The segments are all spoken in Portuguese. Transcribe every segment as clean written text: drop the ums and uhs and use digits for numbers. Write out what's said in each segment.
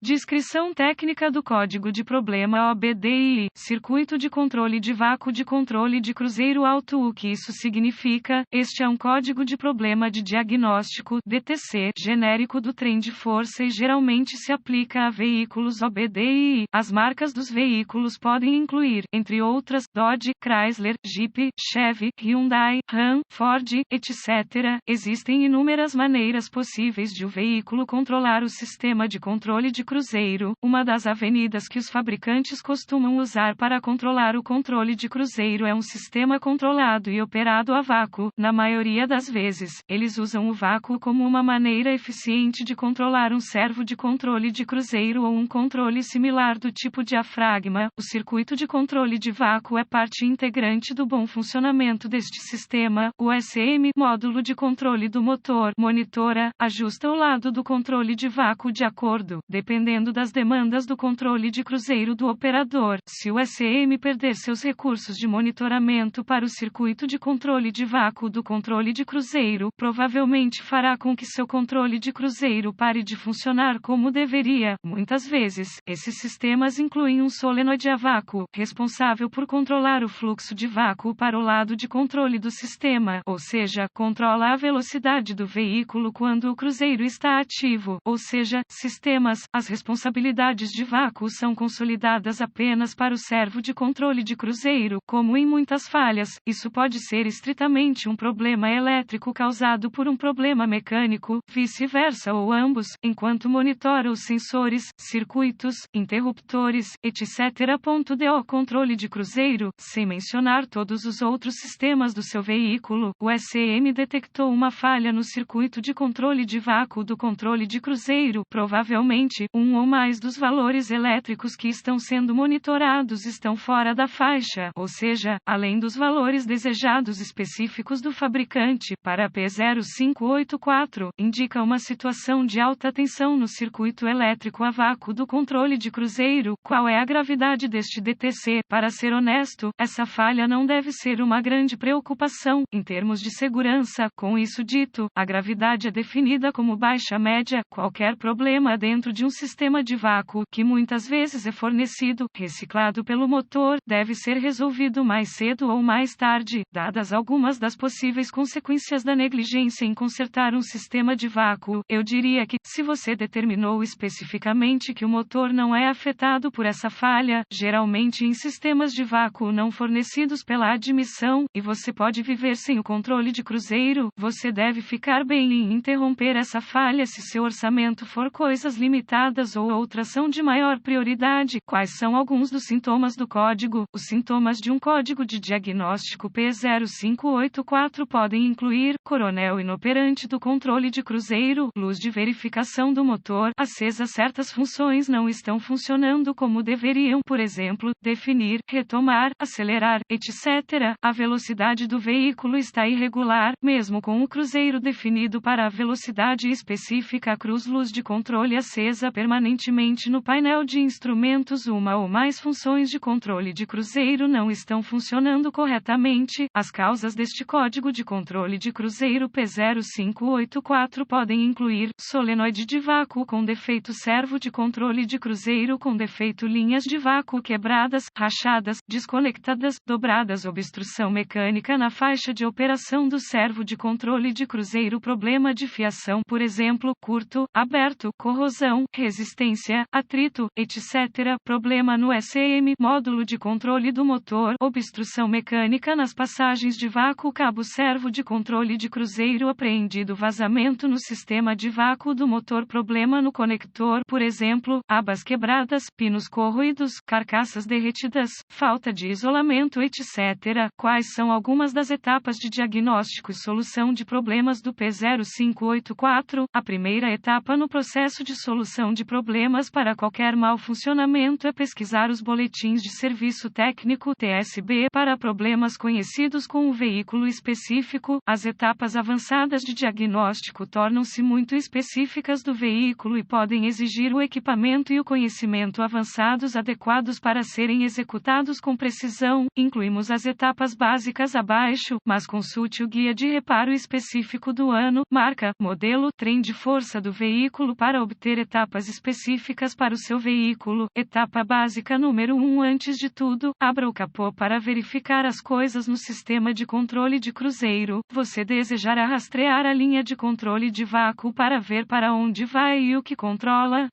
Descrição técnica do código de problema OBDI, circuito de controle de vácuo de controle de cruzeiro alto. O que isso significa? Este é um código de problema de diagnóstico, DTC, genérico do trem de força e geralmente se aplica a veículos OBDI. As marcas dos veículos podem incluir, entre outras, Dodge, Chrysler, Jeep, Chevy, Hyundai, Ram, Ford, etc. Existem inúmeras maneiras possíveis de o veículo controlar o sistema de controle de cruzeiro. Uma das avenidas que os fabricantes costumam usar para controlar o controle de cruzeiro é um sistema controlado e operado a vácuo. Na maioria das vezes, eles usam o vácuo como uma maneira eficiente de controlar um servo de controle de cruzeiro ou um controle similar do tipo diafragma. O circuito de controle de vácuo é parte integrante do bom funcionamento deste sistema. O SM, módulo de controle do motor, monitora, ajusta o lado do controle de vácuo de acordo, dependendo das demandas do controle de cruzeiro do operador. Se o SM perder seus recursos de monitoramento para o circuito de controle de vácuo do controle de cruzeiro, provavelmente fará com que seu controle de cruzeiro pare de funcionar como deveria. Muitas vezes, esses sistemas incluem um solenoide a vácuo, responsável por controlar o fluxo de vácuo para o lado de controle do sistema, ou seja, controla a velocidade do veículo quando o cruzeiro está ativo, ou seja, sistemas. As responsabilidades de vácuo são consolidadas apenas para o servo de controle de cruzeiro. Como em muitas falhas, isso pode ser estritamente um problema elétrico causado por um problema mecânico, vice-versa ou ambos, enquanto monitora os sensores, circuitos, interruptores, etc. Do controle de cruzeiro, sem mencionar todos os outros sistemas do seu veículo. O SM detectou uma falha no circuito de controle de vácuo do controle de cruzeiro. Provavelmente, um ou mais dos valores elétricos que estão sendo monitorados estão fora da faixa, ou seja, além dos valores desejados específicos do fabricante. Para P0584, indica uma situação de alta tensão no circuito elétrico a vácuo do controle de cruzeiro. Qual é a gravidade deste DTC? Para ser honesto, essa falha não deve ser uma grande preocupação, em termos de segurança. Com isso dito, a gravidade é definida como baixa-média. Qualquer problema dentro de um sistema de vácuo, que muitas vezes é fornecido, reciclado pelo motor, deve ser resolvido mais cedo ou mais tarde, dadas algumas das possíveis consequências da negligência em consertar um sistema de vácuo. Eu diria que, se você determinou especificamente que o motor não é afetado por essa falha, geralmente em sistemas de vácuo não fornecidos pela admissão, e você pode viver sem o controle de cruzeiro, você deve ficar bem em interromper essa falha se seu orçamento for coisas limitadas ou outras são de maior prioridade. Quais são alguns dos sintomas do código? Os sintomas de um código de diagnóstico P0584 podem incluir: coronel inoperante do controle de cruzeiro, luz de verificação do motor acesa, certas funções não estão funcionando como deveriam, por exemplo, definir, retomar, acelerar, etc. A velocidade do veículo está irregular, mesmo com o cruzeiro definido para a velocidade específica. A cruz-luz de controle acesa permanentemente no painel de instrumentos. Uma ou mais funções de controle de cruzeiro não estão funcionando corretamente. As causas deste código de controle de cruzeiro P0584 podem incluir: solenoide de vácuo com defeito, servo de controle de cruzeiro com defeito, linhas de vácuo quebradas, rachadas, desconectadas, dobradas, obstrução mecânica na faixa de operação do servo de controle de cruzeiro, problema de fiação, por exemplo, curto, aberto, corrosão, resistência, atrito, etc. Problema no SM, módulo de controle do motor, obstrução mecânica nas passagens de vácuo, cabo servo de controle de cruzeiro apreendido, vazamento no sistema de vácuo do motor, problema no conector, por exemplo, abas quebradas, pinos corroídos, carcaças derretidas, falta de isolamento, etc. Quais são algumas das etapas de diagnóstico e solução de problemas do P0584? A primeira etapa no processo de solução de problemas para qualquer mau funcionamento é pesquisar os boletins de serviço técnico (TSB) para problemas conhecidos com o veículo específico. As etapas avançadas de diagnóstico tornam-se muito específicas do veículo e podem exigir o equipamento e o conhecimento avançados adequados para serem executados com precisão. Incluímos as etapas básicas abaixo, mas consulte o guia de reparo específico do ano, marca, modelo, trem de força do veículo para obter etapas específicas para o seu veículo. Etapa básica número 1. Antes de tudo, abra o capô para verificar as coisas no sistema de controle de cruzeiro. Você desejará rastrear a linha de controle de vácuo para ver para onde vai e o que controla.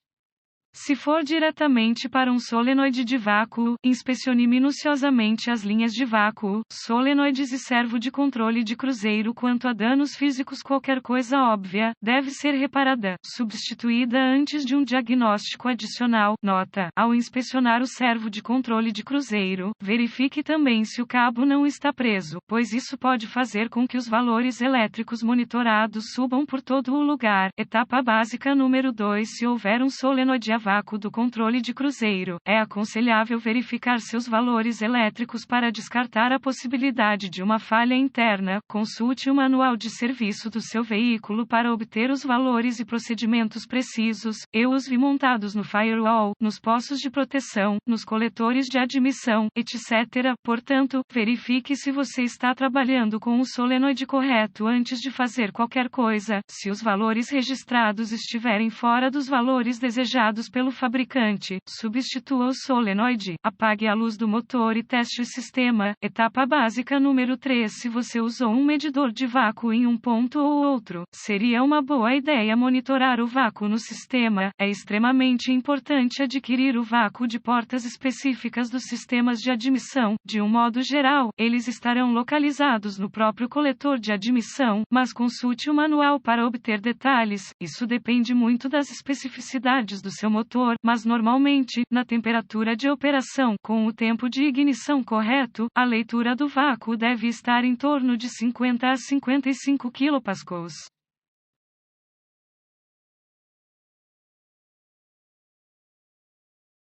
Se for diretamente para um solenoide de vácuo, inspecione minuciosamente as linhas de vácuo, solenoides e servo de controle de cruzeiro. Quanto a danos físicos, qualquer coisa óbvia deve ser reparada, substituída antes de um diagnóstico adicional. Nota: ao inspecionar o servo de controle de cruzeiro, verifique também se o cabo não está preso, pois isso pode fazer com que os valores elétricos monitorados subam por todo o lugar. Etapa básica número 2. Se houver um solenoide a vácuo do controle de cruzeiro, é aconselhável verificar seus valores elétricos para descartar a possibilidade de uma falha interna. Consulte o manual de serviço do seu veículo para obter os valores e procedimentos precisos. Eu os vi montados no firewall, nos poços de proteção, nos coletores de admissão, etc. Portanto, verifique se você está trabalhando com o solenoide correto antes de fazer qualquer coisa. Se os valores registrados estiverem fora dos valores desejados pelo fabricante, substitua o solenoide, apague a luz do motor e teste o sistema. Etapa básica número 3. Se você usou um medidor de vácuo em um ponto ou outro, seria uma boa ideia monitorar o vácuo no sistema. É extremamente importante adquirir o vácuo de portas específicas dos sistemas de admissão. De um modo geral, eles estarão localizados no próprio coletor de admissão, mas consulte o manual para obter detalhes. Isso depende muito das especificidades do seu motor, mas normalmente, na temperatura de operação, com o tempo de ignição correto, a leitura do vácuo deve estar em torno de 50 a 55 kPa.